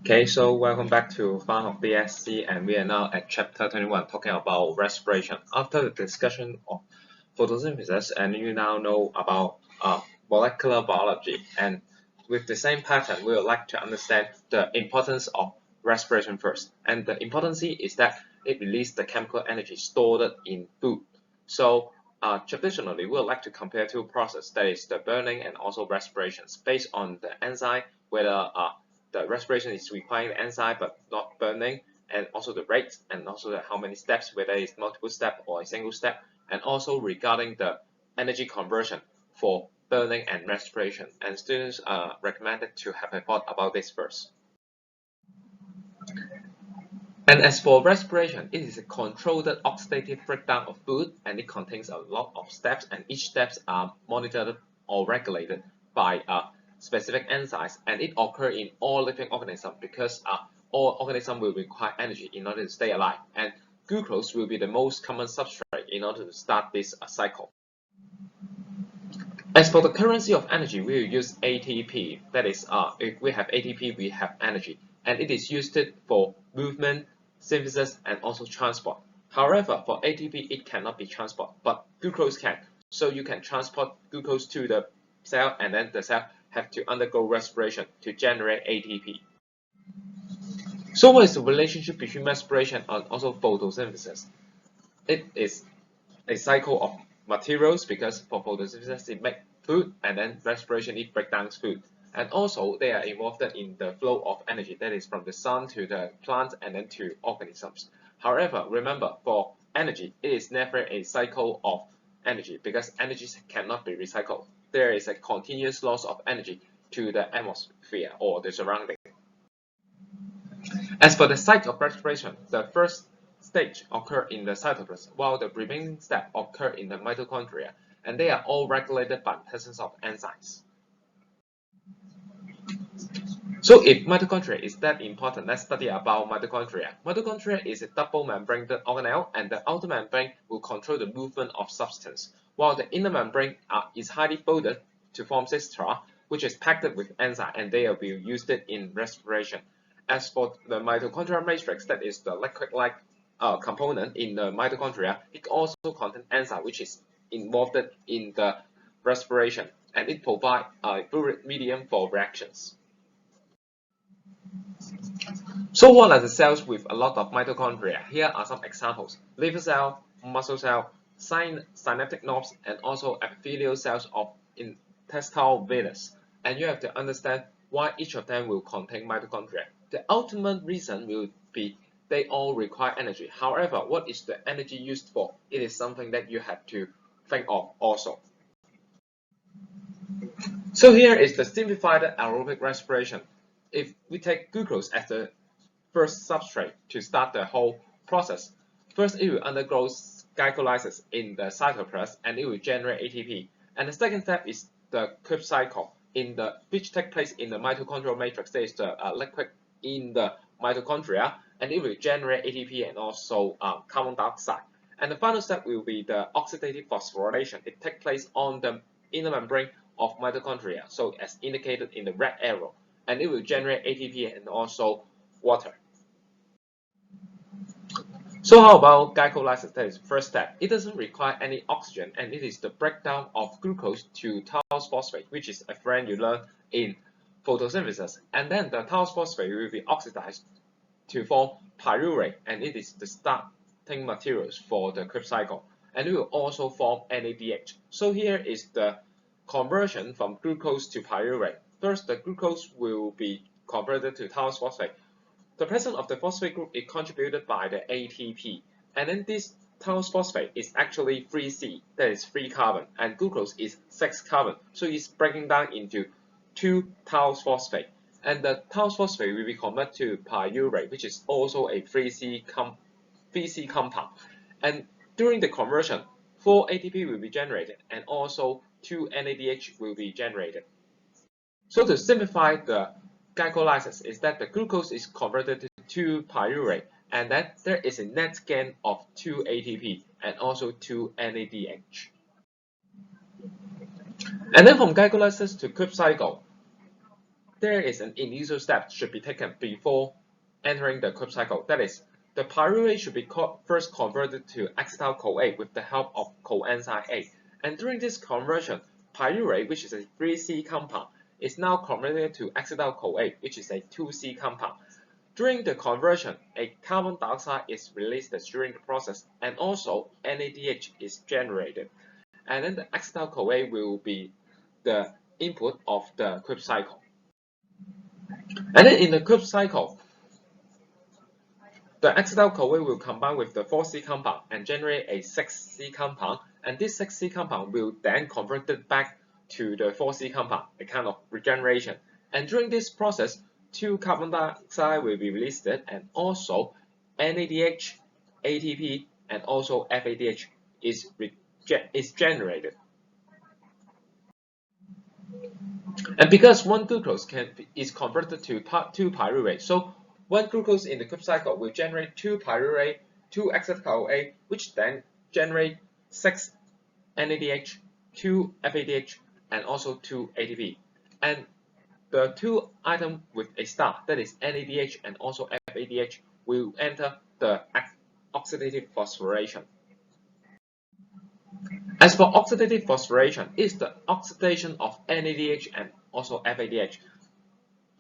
Okay, so welcome back to返學 DSE, and we are now at chapter 21 talking about respiration. After the discussion of photosynthesis, and you now know about molecular biology, and with the same pattern, we would like to understand the importance of respiration first. And the importance is that it releases the chemical energy stored in food. So traditionally, we would like to compare two processes, that is the burning and also respirations, based on the enzyme, whether the respiration is requiring the enzyme but not burning, and also the rate, and also how many steps, whether it's multiple step or a single step, and also regarding the energy conversion for burning and respiration. And students are recommended to have a thought about this first. And as for respiration, it is a controlled oxidative breakdown of food, and it contains a lot of steps, and each steps are monitored or regulated by specific enzymes, and it occurs in all living organisms because all organisms will require energy in order to stay alive, and glucose will be the most common substrate in order to start this cycle. As for the currency of energy, we will use ATP. That is, if we have ATP, we have energy, and it is used for movement, synthesis, and also transport. However, for ATP, it cannot be transported, but glucose can. So you can transport glucose to the cell, and then the cell have to undergo respiration to generate ATP. So what is the relationship between respiration and also photosynthesis? It is a cycle of materials, because for photosynthesis it makes food, and then respiration it breaks down food. And also they are involved in the flow of energy, that is from the sun to the plant and then to organisms. However, remember, for energy, it is never a cycle of energy, because energy cannot be recycled. There is a continuous loss of energy to the atmosphere or the surrounding. As for the site of respiration, the first stage occur in the cytoplasm, while the remaining steps occur in the mitochondria, and they are all regulated by the presence of enzymes. So if mitochondria is that important, let's study about mitochondria. Mitochondria is a double membrane organelle, and the outer membrane will control the movement of substance, while the inner membrane is highly folded to form cisterna, which is packed with enzyme, and they will be used in respiration. As for the mitochondrial matrix, that is the liquid-like component in the mitochondria, it also contains enzyme, which is involved in the respiration, and it provides a fluid medium for reactions. So what are the cells with a lot of mitochondria? Here are some examples: liver cell, muscle cell, synaptic nodes, and also epithelial cells of intestinal venous. And you have to understand why each of them will contain mitochondria. The ultimate reason will be they all require energy. However, what is the energy used for? It is something that you have to think of also. So here is the simplified aerobic respiration. If we take glucose as the first substrate to start the whole process, first it will undergo glycolysis in the cytoplasm, and it will generate ATP. And the second step is the Krebs cycle, which takes place in the mitochondrial matrix. There is the liquid in the mitochondria, and it will generate ATP and also carbon dioxide. And the final step will be the oxidative phosphorylation. It takes place on the inner membrane of mitochondria, so as indicated in the red arrow, and it will generate ATP and also water. So how about glycolysis? That is the first step. It doesn't require any oxygen, and it is the breakdown of glucose to tau phosphate, which is a friend you learn in photosynthesis. And then the tau phosphate will be oxidized to form pyruvate, and it is the starting materials for the Krebs cycle. And it will also form NADH. So here is the conversion from glucose to pyruvate. First, the glucose will be converted to tau phosphate. The presence of the phosphate group is contributed by the ATP, and then this tau phosphate is actually 3C, that is 3 carbon, and glucose is 6 carbon, so it's breaking down into 2 tau phosphate, and the tau phosphate will be converted to pyruvate, which is also a 3C compound, and during the conversion, 4 ATP will be generated, and also 2 NADH will be generated. So to simplify the glycolysis is that the glucose is converted to 2 pyruvate, and then there is a net gain of 2 ATP and also 2 NADH. And then from glycolysis to Krebs cycle, there is an initial step should be taken before entering the Krebs cycle. That is, the pyruvate should be first converted to acetyl-CoA with the help of coenzyme A. And during this conversion, pyruvate, which is a 3C compound, is now converted to acetyl-CoA, which is a 2C compound. During the conversion, a carbon dioxide is released during the process, and also NADH is generated. And then the acetyl-CoA will be the input of the Krebs cycle. And then in the Krebs cycle, the acetyl-CoA will combine with the 4C compound and generate a 6C compound, and this 6C compound will then convert it back to the 4C compound, a kind of regeneration. And during this process, 2 carbon dioxide will be released, and also NADH, ATP, and also FADH is generated. And because one glucose is converted to 2 pyruvate, so one glucose in the Krebs cycle will generate 2 pyruvate, 2 acetyl-CoA, which then generate 6 NADH, 2 FADH, and also 2 ATP. And the 2 items with a star, that is NADH and also FADH, will enter the oxidative phosphorylation. As for oxidative phosphorylation, it is the oxidation of NADH and also FADH,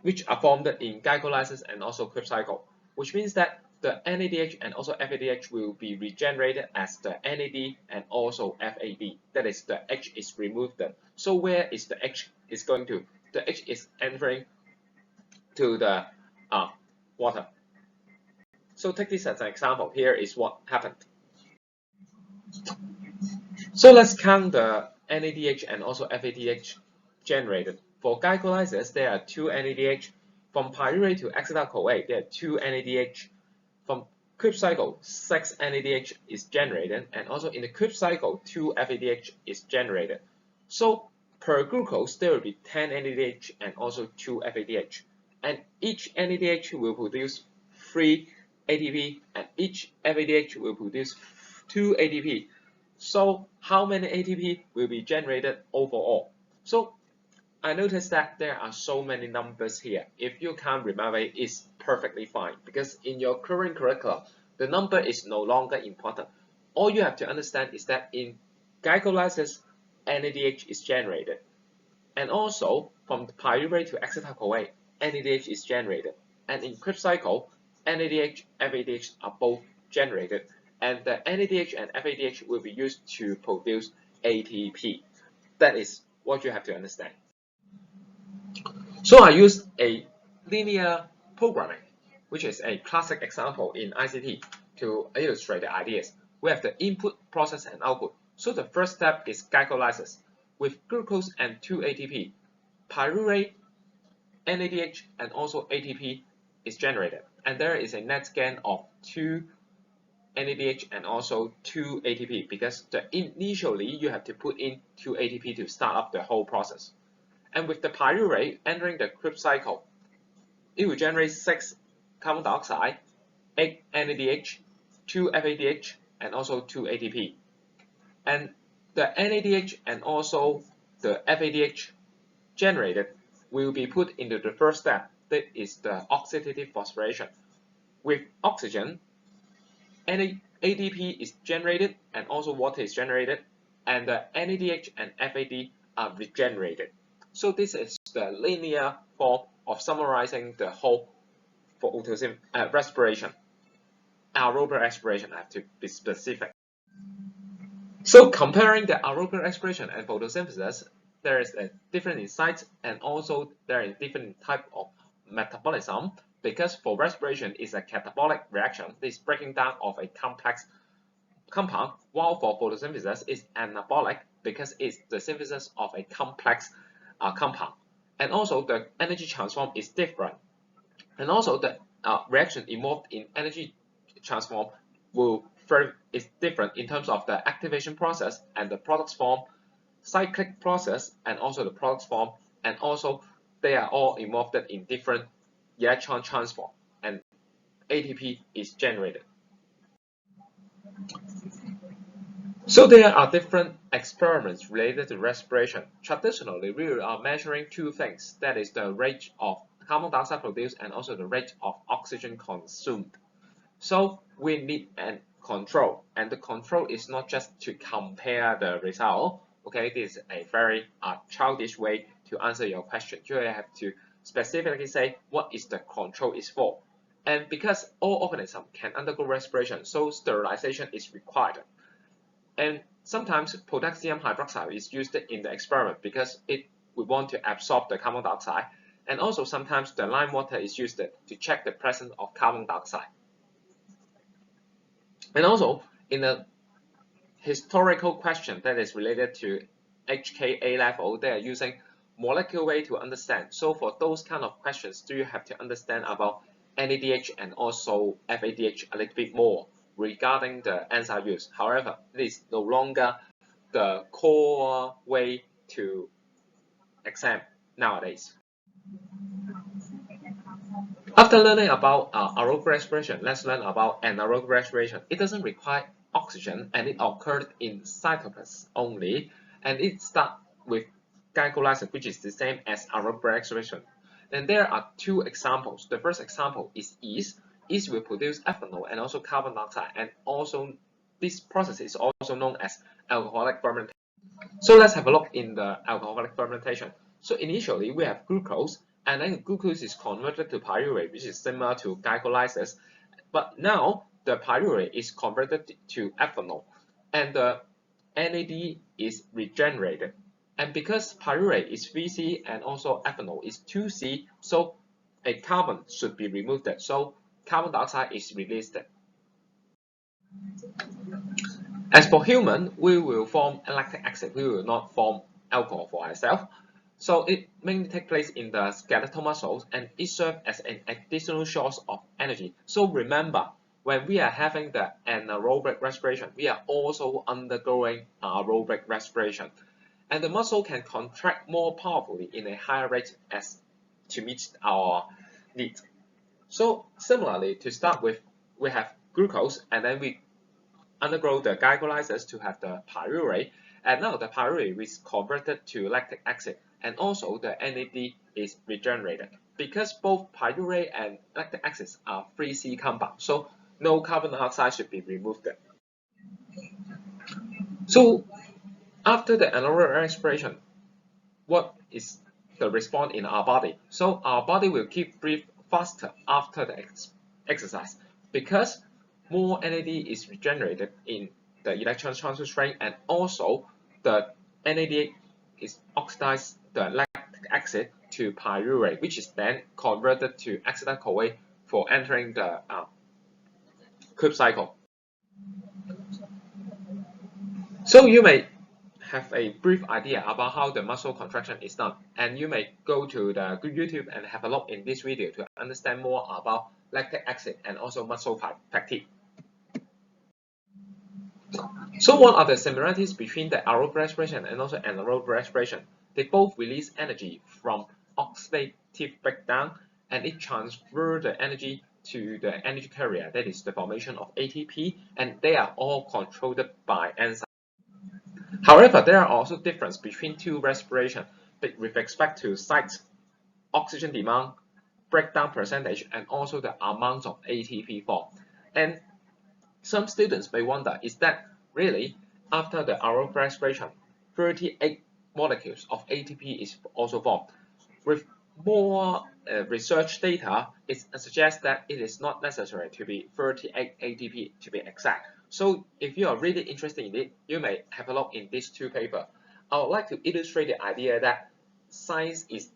which are formed in glycolysis and also Krebs cycle, which means that the NADH and also FADH will be regenerated as the NAD and also FAD. That is, the H is removed. So where is the H is going to? The H is entering to the water. So take this as an example. Here is what happened. So let's count the NADH and also FADH generated. For glycolysis, there are 2 NADH. From pyruvate to acetyl-CoA, there are 2 NADH. From Krebs cycle, 6 NADH is generated, and also in the Krebs cycle, 2 FADH is generated. So per glucose, there will be 10 NADH and also 2 FADH. And each NADH will produce 3 ATP, and each FADH will produce 2 ATP. So how many ATP will be generated overall? So I noticed that there are so many numbers here. If you can't remember it, it's perfectly fine, because in your current curriculum, the number is no longer important. All you have to understand is that in glycolysis, NADH is generated. And also, from the pyruvate to acetyl-CoA, NADH is generated. And in Krebs cycle, NADH, FADH are both generated. And the NADH and FADH will be used to produce ATP. That is what you have to understand. So I used a linear programming, which is a classic example in ICT, to illustrate the ideas. We have the input, process, and output. So the first step is glycolysis. With glucose and 2 ATP, pyruvate, NADH, and also ATP is generated. And there is a net gain of 2 NADH and also 2 ATP, because initially you have to put in 2 ATP to start up the whole process. And with the pyruvate entering the Krebs cycle, it will generate 6 carbon dioxide, 8 NADH, 2 FADH, and also 2 ATP. And the NADH and also the FADH generated will be put into the first step, that is the oxidative phosphorylation. With oxygen, ATP is generated and also water is generated, and the NADH and FAD are regenerated. So this is the linear form of summarizing the whole for respiration. Aerobic respiration, I have to be specific. So comparing the aerobic respiration and photosynthesis, there is a different insight, and also there is different type of metabolism, because for respiration is a catabolic reaction, this breaking down of a complex compound, while for photosynthesis is anabolic, because it's the synthesis of a complex compound. And also the energy transform is different, and also the reaction involved in energy transform is different in terms of the activation process and the products form, cyclic process, and also the products form, and also they are all involved in different electron transfer, and ATP is generated. So there are different experiments related to respiration. Traditionally, we are measuring two things, that is the rate of carbon dioxide produced and also the rate of oxygen consumed. So we need a control, and the control is not just to compare the result. Okay, this is a very childish way to answer your question. You have to specifically say what is the control is for. And because all organisms can undergo respiration, so sterilization is required. And sometimes potassium hydroxide is used in the experiment because we want to absorb the carbon dioxide. And also sometimes the lime water is used to check the presence of carbon dioxide. And also in a historical question that is related to HKA level, they are using molecular way to understand. So for those kind of questions, do you have to understand about NADH and also FADH a little bit more regarding the enzyme use. However, it is no longer the core way to exam nowadays. After learning about aerobic respiration, let's learn about anaerobic respiration. It doesn't require oxygen and it occurred in cytoplasm only, and it starts with glycolysis, which is the same as aerobic respiration. And there are two examples. The first example is yeast. Yeast will produce ethanol and also carbon dioxide, and also this process is also known as alcoholic fermentation. So let's have a look in the alcoholic fermentation. So initially we have glucose, and then glucose is converted to pyruvate, which is similar to glycolysis. But now the pyruvate is converted to ethanol, and the NAD is regenerated. And because pyruvate is 3C and also ethanol is 2C, so a carbon should be removed. So carbon dioxide is released. As for human, we will form lactic acid. We will not form alcohol for ourselves. So it mainly takes place in the skeletal muscles, and it serves as an additional source of energy. So remember, when we are having the anaerobic respiration, we are also undergoing aerobic respiration. And the muscle can contract more powerfully in a higher rate as to meet our needs. So similarly, to start with, we have glucose, and then we undergo the glycolysis to have the pyruvate, and now the pyruvate is converted to lactic acid, and also the NAD is regenerated. Because both pyruvate and lactic acids are 3C compounds, so no carbon dioxide should be removed. So after the anaerobic respiration, what is the response in our body? So our body will keep breathe faster after the exercise because more NAD is regenerated in the electron transfer string, and also the NAD is oxidized the lactic acid to pyruvate, which is then converted to acetyl-CoA for entering the Krebs cycle. So you may have a brief idea about how the muscle contraction is done, and you may go to the YouTube and have a look in this video to understand more about lactic acid and also muscle fatigue. So what are the similarities between the aerobic respiration and also anaerobic respiration? They both release energy from oxidative breakdown, and it transfers the energy to the energy carrier, that is the formation of ATP, and they are all controlled by enzymes. However, there are also differences between two respiration with respect to site, oxygen demand, breakdown percentage, and also the amount of ATP formed. And some students may wonder, is that really after the aerobic respiration, 38 molecules of ATP is also formed? With more research data, it suggests that it is not necessary to be 38 ATP to be exact. So if you are really interested in it, you may have a look in these two papers. I would like to illustrate the idea that science is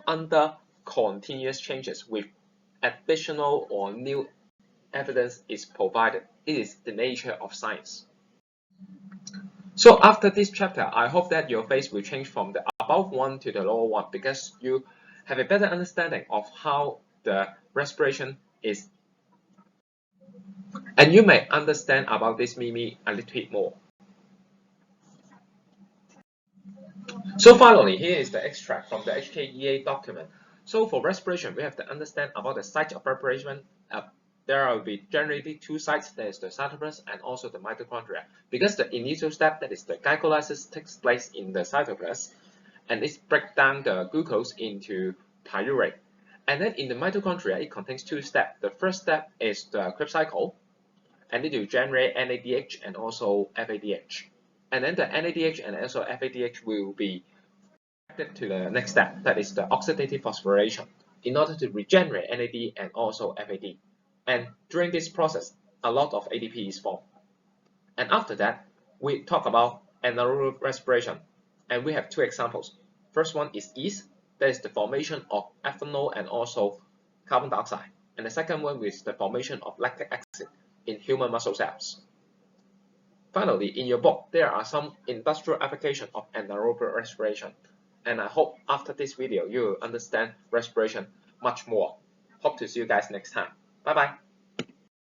under continuous changes with additional or new evidence is provided. It is the nature of science. So after this chapter, I hope that your face will change from the above one to the lower one, because you have a better understanding of how the respiration is, and you may understand about this mimi a little bit more. So finally, here is the extract from the HKEA document. So for respiration, we have to understand about the site of respiration, there will be generally two sites. There is the cytoplasm and also the mitochondria. Because the initial step, that is the glycolysis, takes place in the cytoplasm, and it breaks down the glucose into pyruvate. And then in the mitochondria, it contains two steps. The first step is the Krebs cycle, and it will generate NADH and also FADH. And then the NADH and also FADH will be connected to the next step, that is the oxidative phosphorylation, in order to regenerate NAD and also FAD. And during this process, a lot of ADP is formed. And after that, we talk about anaerobic respiration, and we have two examples. First one is yeast, that is the formation of ethanol and also carbon dioxide. And the second one is the formation of lactic acid in human muscle cells. Finally, in your book, there are some industrial applications of anaerobic respiration. And I hope after this video, you will understand respiration much more. Hope to see you guys next time. Bye bye.